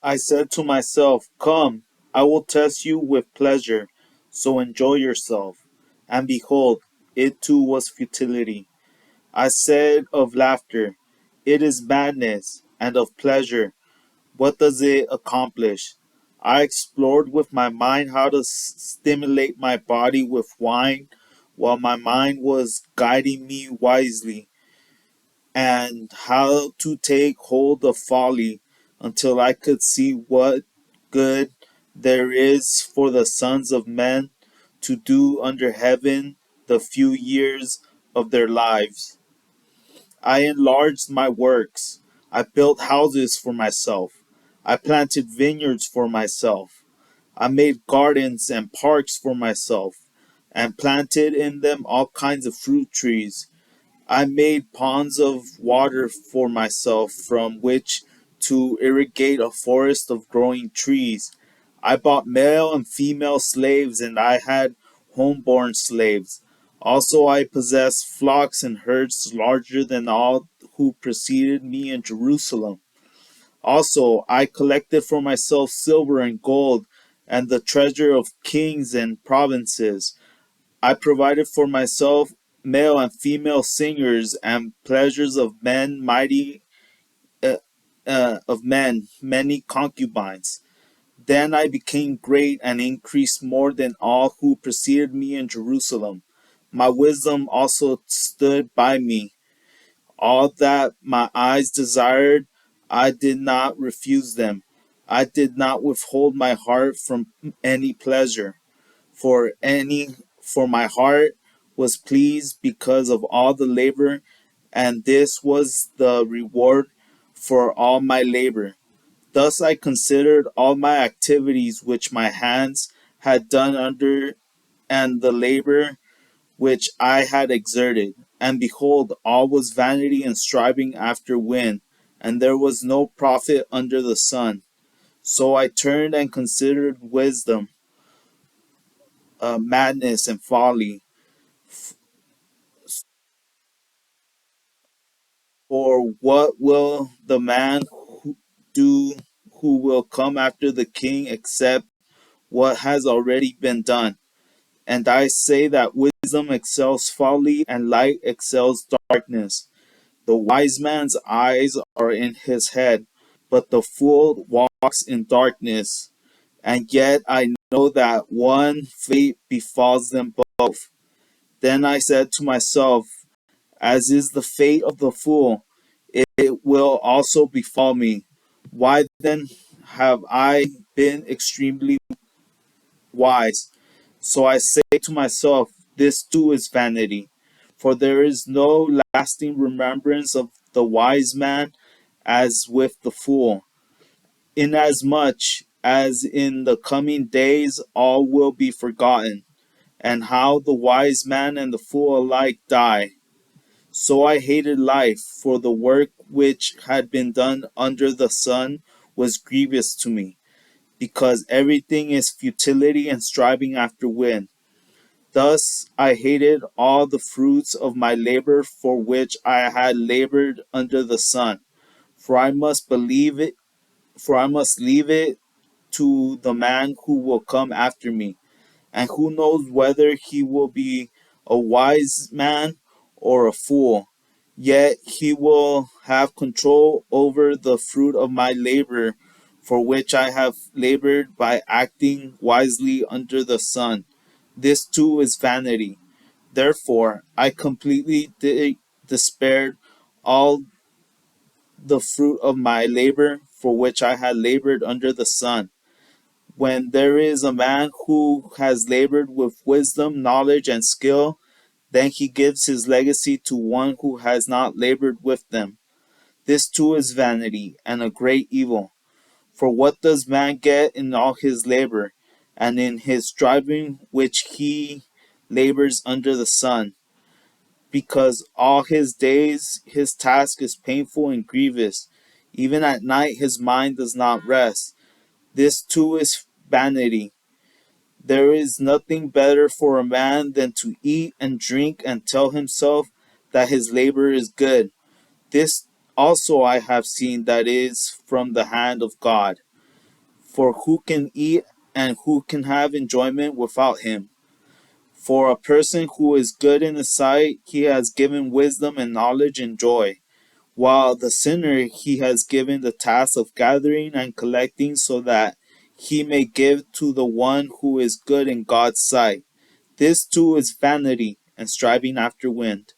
I said to myself, come, I will test you with pleasure, so enjoy yourself. And behold, it too was futility. I said of laughter, it is madness, and of pleasure, what does it accomplish? I explored with my mind how to stimulate my body with wine, while my mind was guiding me wisely, and how to take hold of folly until I could see what good there is for the sons of men to do under heaven the few years of their lives. I enlarged my works. I built houses for myself. I planted vineyards for myself. I made gardens and parks for myself, and planted in them all kinds of fruit trees. I made ponds of water for myself from which to irrigate a forest of growing trees. I bought male and female slaves, and I had homeborn slaves. Also, I possessed flocks and herds larger than all who preceded me in Jerusalem. Also, I collected for myself silver and gold, and the treasure of kings and provinces. I provided for myself male and female singers and pleasures of men mighty uh, of men, many concubines. Then I became great and increased more than all who preceded me in Jerusalem. My wisdom also stood by me. All that my eyes desired, I did not refuse them. I did not withhold my heart from any pleasure for any for my heart was pleased because of all the labor, and this was the reward for all my labor. Thus I considered all my activities which my hands had done under, and the labor which I had exerted, and behold, all was vanity and striving after wind, and there was no profit under the sun. So I turned and considered wisdom, madness, and folly. For what will the man do who will come after the king except what has already been done? And I say that wisdom excels folly and light excels darkness. The wise man's eyes are in his head, but the fool walks in darkness. And yet I know that one fate befalls them both. Then I said to myself, as is the fate of the fool, it will also befall me. Why then have I been extremely wise? So I say to myself, this too is vanity. For there is no lasting remembrance of the wise man as with the fool, inasmuch as in the coming days all will be forgotten, and how the wise man and the fool alike die. So I hated life, for the work which had been done under the sun was grievous to me, because everything is futility and striving after wind. Thus I hated all the fruits of my labor for which I had labored under the sun, for I must believe it, for I must leave it to the man who will come after me, and who knows whether he will be a wise man or a fool. Yet he will have control over the fruit of my labor, for which I have labored by acting wisely under the sun. This too is vanity. Therefore, I completely despaired all the fruit of my labor, for which I had labored under the sun. When there is a man who has labored with wisdom, knowledge, and skill, then he gives his legacy to one who has not labored with them. This too is vanity and a great evil. For what does man get in all his labor, and in his striving which he labors under the sun? Because all his days his task is painful and grievous. Even at night his mind does not rest. This too is vanity. There is nothing better for a man than to eat and drink and tell himself that his labor is good. This also I have seen that is from the hand of God. For who can eat and who can have enjoyment without him? For a person who is good in his sight, he has given wisdom and knowledge and joy, while the sinner he has given the task of gathering and collecting so that he may give to the one who is good in God's sight. This too is vanity and striving after wind.